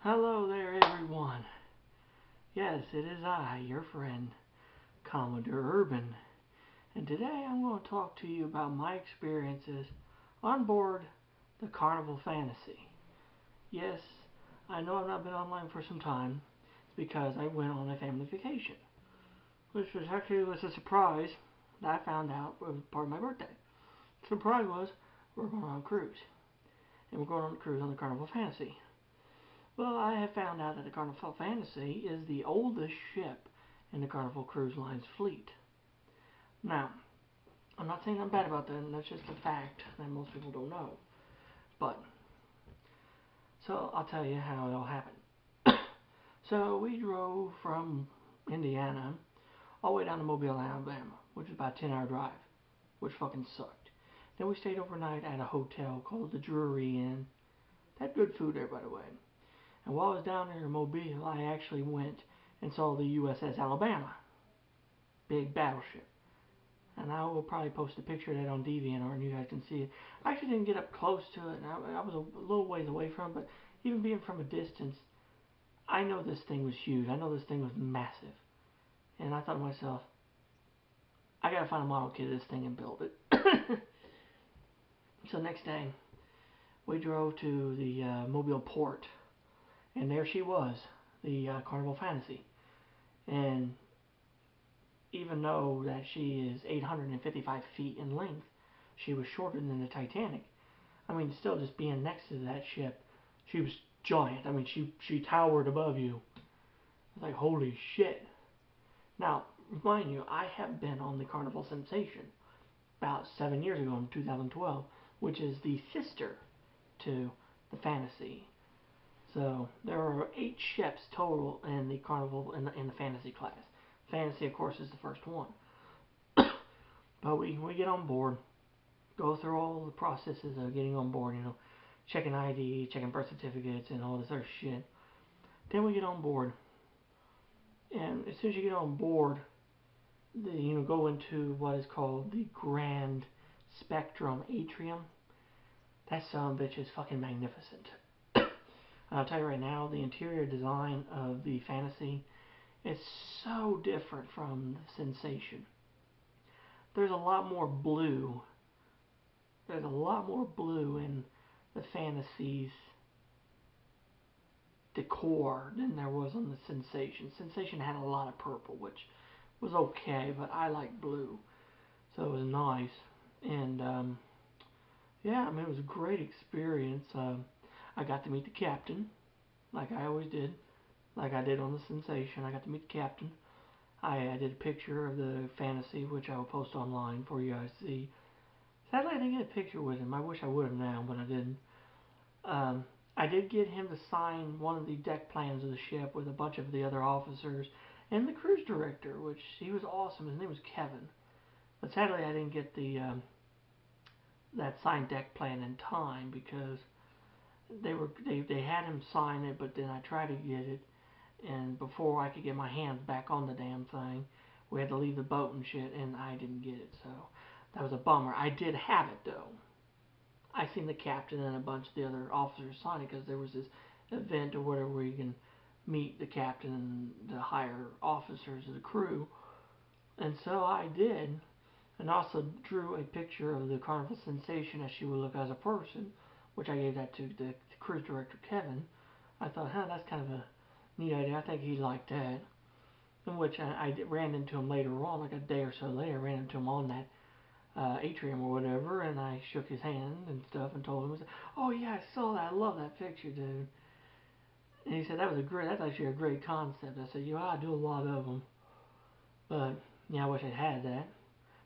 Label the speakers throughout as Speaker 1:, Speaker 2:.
Speaker 1: Hello there, everyone. Yes, it is I, your friend, Commodore Urban, and today I'm going to talk to you about my experiences on board the Carnival Fantasy. Yes, I know I've not been online for some time. It's because I went on a family vacation, which was a surprise that I found out was part of my birthday. The surprise was we're going on a cruise, and we're going on a cruise on the Carnival Fantasy. Well, I have found out that the Carnival Fantasy is the oldest ship in the Carnival Cruise Line's fleet. Now, I'm not saying I'm bad about that, and that's just a fact that most people don't know. But, so I'll tell you how it all happened. So we drove from Indiana all the way down to Mobile, Alabama, which is about a 10-hour drive, which fucking sucked. Then we stayed overnight at a hotel called the Drury Inn. They had good food there, by the way. And while I was down there in Mobile, I actually went and saw the USS Alabama. Big battleship. And I will probably post a picture of that on DeviantArt and you guys can see it. I actually didn't get up close to it. And I was a little ways away from it, but even being from a distance, I know this thing was huge. I know this thing was massive. And I thought to myself, I gotta find a model kit of this thing and build it. So next day, we drove to the Mobile port. And there she was, the Carnival Fantasy. And even though that she is 855 feet in length, she was shorter than the Titanic. I mean, still just being next to that ship, she was giant. I mean, she towered above you. It's like, holy shit. Now, mind you, I have been on the Carnival Sensation about 7 years ago in 2012, which is the sister to the Fantasy. So there are 8 ships total in the Carnival in the Fantasy class. Fantasy, of course, is the first one. But we get on board, go through all the processes of getting on board. Checking ID, checking birth certificates, and all this other shit. Then we get on board, and as soon as you get on board, go into what is called the Grand Spectrum Atrium. That son of a bitch is fucking magnificent. I'll tell you right now, the interior design of the Fantasy is so different from the Sensation. There's a lot more blue. There's a lot more blue in the Fantasy's decor than there was on the Sensation. Sensation had a lot of purple, which was okay, but I like blue. So it was nice. And, yeah, I mean, it was a great experience. I got to meet the captain, like I always did, like I did on the Sensation. I got to meet the captain. I did a picture of the Fantasy, which I will post online for you guys to see. Sadly, I didn't get a picture with him. I wish I would have now, but I didn't. I did get him to sign one of the deck plans of the ship with a bunch of the other officers and the cruise director, which he was awesome. His name was Kevin. But sadly, I didn't get the that signed deck plan in time because they had him sign it, but then I tried to get it, and before I could get my hands back on the damn thing, we had to leave the boat and shit, and I didn't get it, so that was a bummer. I did have it though. I seen the captain and a bunch of the other officers sign it because there was this event or whatever where you can meet the captain and the higher officers of the crew, and so I did. And also drew a picture of the Carnival Sensation as she would look as a person, which I gave that to the cruise director, Kevin. I thought, that's kind of a neat idea. I think he liked that. In which I ran into him later on, like a day or so later, I ran into him on that atrium or whatever, and I shook his hand and stuff and told him, oh yeah, I saw that. I love that picture, dude. And he said, that's actually a great concept. I said, I do a lot of them. But, yeah, I wish I had that.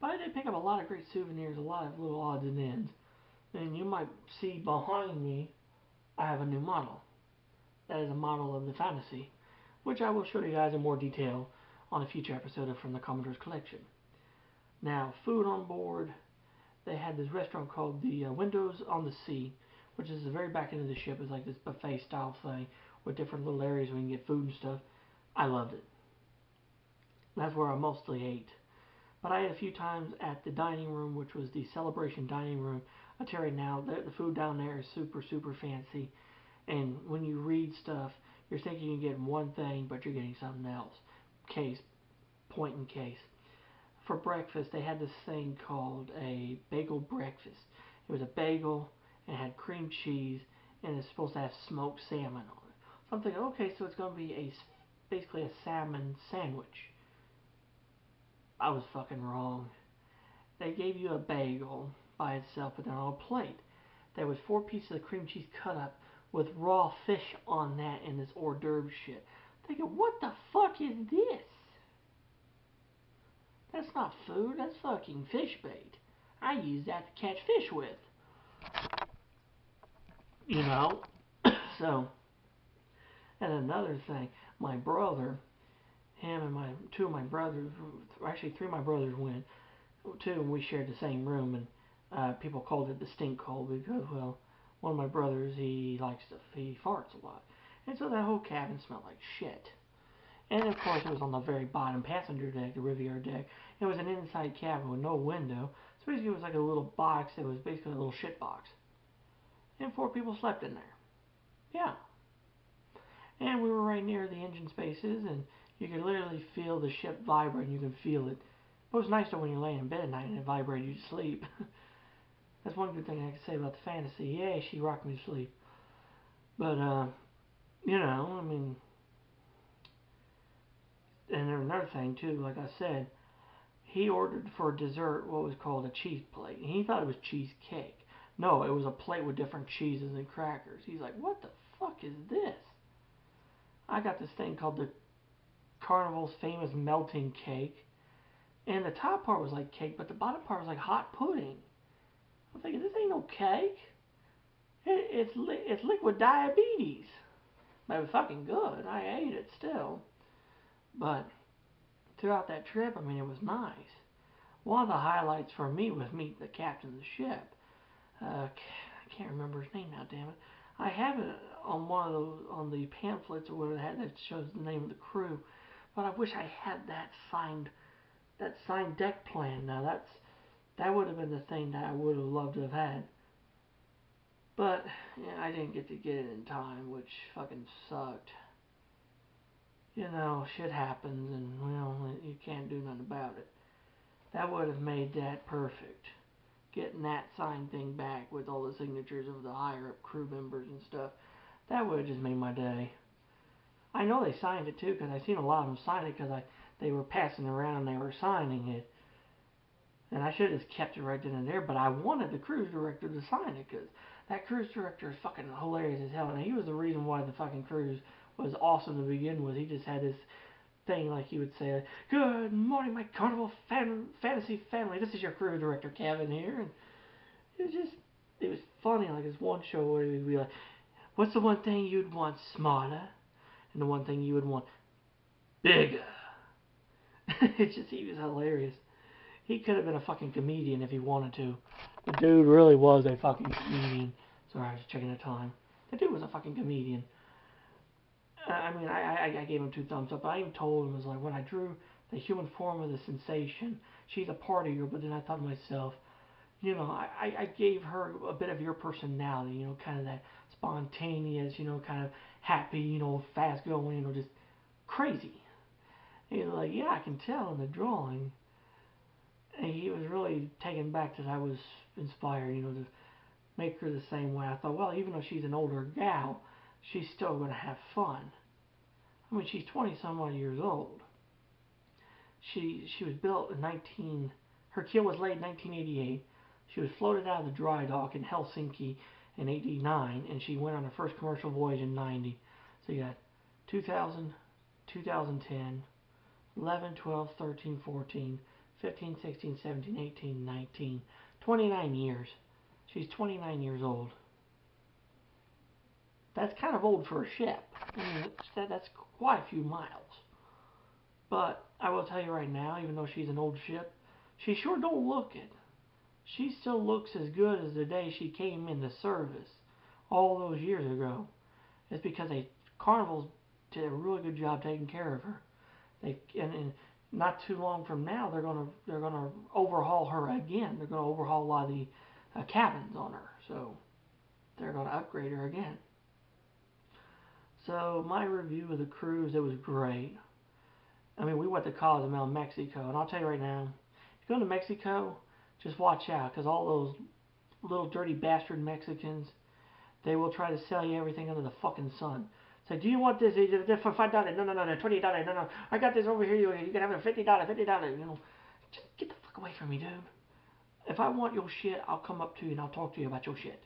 Speaker 1: But I did pick up a lot of great souvenirs, a lot of little odds and ends. And you might see behind me, I have a new model. That is a model of the Fantasy, which I will show you guys in more detail on a future episode of From the Commodore's Collection. Now, food on board, they had this restaurant called the Windows on the Sea, which is the very back end of the ship. It's like this buffet style thing with different little areas where you can get food and stuff. I loved it. That's where I mostly ate. But I ate a few times at the dining room, which was the Celebration dining room. I tell you right now, the food down there is super, super fancy. And when you read stuff, you're thinking you're getting one thing, but you're getting something else. Case, point in case. For breakfast, they had this thing called a bagel breakfast. It was a bagel and it had cream cheese and it's supposed to have smoked salmon on it. So I'm thinking, okay, so it's going to be basically a salmon sandwich. I was fucking wrong. They gave you a bagel by itself, but then on a plate, there was 4 pieces of cream cheese cut up with raw fish on that and this hors d'oeuvre shit. I'm thinking, what the fuck is this? That's not food, that's fucking fish bait. I use that to catch fish with. You know? So, and another thing, my brother, him and two of my brothers, actually 3 of my brothers went. 2 and we shared the same room, and people called it the stink hole because, well, one of my brothers, he farts a lot. And so that whole cabin smelled like shit. And of course, it was on the very bottom passenger deck, the Riviera deck. It was an inside cabin with no window. So basically, it was like a little box that was basically a little shit box. And 4 people slept in there. Yeah. And we were right near the engine spaces, and you could literally feel the ship vibrate. You can feel it. It was nice though when you're laying in bed at night and it vibrated you to sleep. That's one good thing I can say about the Fantasy. Yeah, she rocked me to sleep. But, you know, I mean, and there's another thing too, like I said, he ordered for dessert what was called a cheese plate. And he thought it was cheesecake. No, it was a plate with different cheeses and crackers. He's like, what the fuck is this? I got this thing called the Carnival's famous melting cake. And the top part was like cake, but the bottom part was like hot pudding. I'm thinking, this ain't no cake. It's liquid diabetes. But it was fucking good. I ate it still. But throughout that trip, I mean, it was nice. One of the highlights for me was meeting the captain of the ship. I can't remember his name now, damn it. I have it on one of those, on the pamphlets or whatever that shows the name of the crew. But I wish I had that signed deck plan. Now that would have been the thing that I would have loved to have had. But yeah, I didn't get to get it in time, which fucking sucked. You know, shit happens, and well, you can't do nothing about it. That would have made that perfect. Getting that signed thing back with all the signatures of the higher up crew members and stuff, that would have just made my day. I know they signed it too, because I seen a lot of them sign it, because they were passing around and they were signing it. And I should have just kept it right then and there, but I wanted the cruise director to sign it, because that cruise director is fucking hilarious as hell, and he was the reason why the fucking cruise was awesome to begin with. He just had this thing like he would say, good morning, my Carnival Fantasy family, this is your cruise director, Kevin here, and it was funny, like this one show where he would be like, what's the one thing you'd want smarter, and the one thing you would want bigger? He was hilarious. He could have been a fucking comedian if he wanted to. The dude really was a fucking comedian. Sorry, I was checking the time. The dude was a fucking comedian. I mean, I gave him 2 thumbs up. I even told him, it was like, when I drew the human form of the sensation, she's a partier, but then I thought to myself, you know, I gave her a bit of your personality, you know, kind of that spontaneous, you know, kind of happy, you know, fast going, you know, just crazy. And he's like, yeah, I can tell in the drawing. And he was really taken back that I was inspired, you know, to make her the same way. I thought, well, even though she's an older gal, she's still going to have fun. I mean, she's 20 some odd years old. She was built in her keel was laid in 1988. She was floated out of the dry dock in Helsinki in 89, and she went on her first commercial voyage in 90. So you got 2000, 2010, 11, 12, 13, 14, 15, 16, 17, 18, 19, 29 years. She's 29 years old. That's kind of old for a ship. I mean, that's quite a few miles. But I will tell you right now, even though she's an old ship, she sure don't look it. She still looks as good as the day she came into service all those years ago. It's because Carnival did a really good job taking care of her. And not too long from now, they're gonna overhaul her again. They're gonna overhaul a lot of the cabins on her. So they're gonna upgrade her again. So my review of the cruise, it was great. I mean, we went to Cozumel, Mexico, and I'll tell you right now, if you go to Mexico, just watch out, because all those little dirty bastard Mexicans, they will try to sell you everything under the fucking sun. Say, do you want this? For $5? No, $20. No. I got this over here. You can have it for $50. You know, just get the fuck away from me, dude. If I want your shit, I'll come up to you and I'll talk to you about your shit.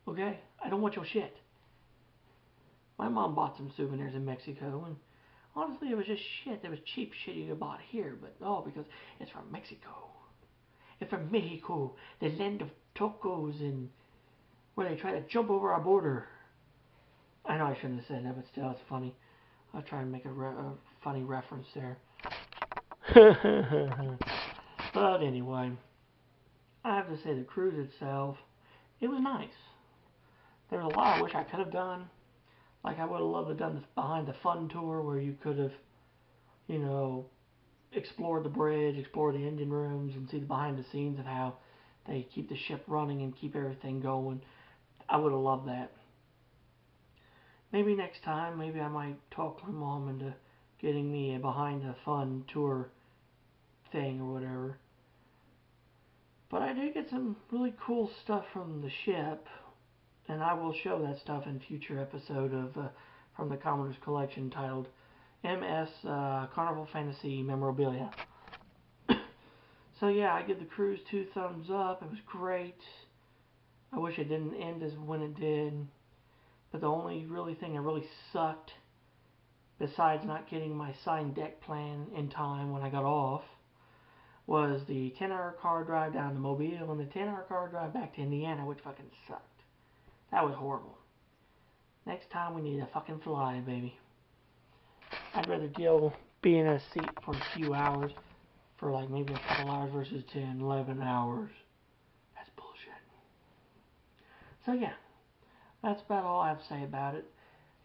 Speaker 1: Okay? I don't want your shit. My mom bought some souvenirs in Mexico, and honestly, it was just shit. There was cheap shit you could buy here, but no, because it's from Mexico. It's from Mexico, the land of tacos, and where they try to jump over our border. I know I shouldn't have said that, but still, it's funny. I'll try and make a funny reference there. But anyway, I have to say the cruise itself, it was nice. There was a lot I wish I could have done. Like, I would have loved to have done this behind the fun tour where you could have, you know, explored the bridge, explored the engine rooms, and see the behind the scenes of how they keep the ship running and keep everything going. I would have loved that. Maybe next time, maybe I might talk my mom into getting me a behind the fun tour thing or whatever. But I did get some really cool stuff from the ship, and I will show that stuff in a future episode of from the Commodore's collection titled MS Carnival Fantasy Memorabilia. So yeah, I give the cruise 2 thumbs up. It was great. I wish it didn't end as when it did. But the only really thing that really sucked, besides not getting my signed deck plan in time when I got off, was the 10-hour car drive down to Mobile and the 10-hour car drive back to Indiana, which fucking sucked. That was horrible. Next time we need to fucking fly, baby. I'd rather deal being in a seat for a few hours for like maybe a couple hours versus 10, 11 hours. That's bullshit. So yeah, that's about all I have to say about it.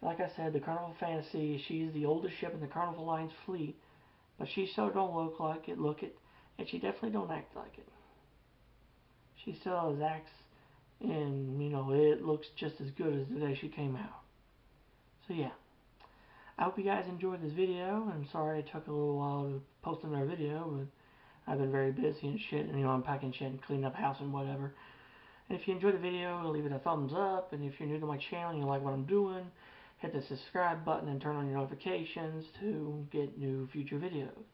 Speaker 1: Like I said, the Carnival Fantasy, she's the oldest ship in the Carnival Line's fleet, but she so don't look like it, and she definitely don't act like it. She still has acts, and, you know, it looks just as good as the day she came out. So yeah, I hope you guys enjoyed this video. I'm sorry it took a little while to post another video, but I've been very busy and shit, and, you know, unpacking shit and cleaning up house and whatever. And if you enjoyed the video, leave it a thumbs up, and if you're new to my channel and you like what I'm doing, hit the subscribe button and turn on your notifications to get new future videos.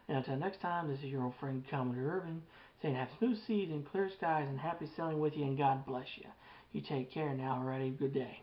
Speaker 1: And until next time, this is your old friend Commodore Urban, saying have smooth seas and clear skies and happy sailing with you, and God bless you. You take care now, alrighty? Good day.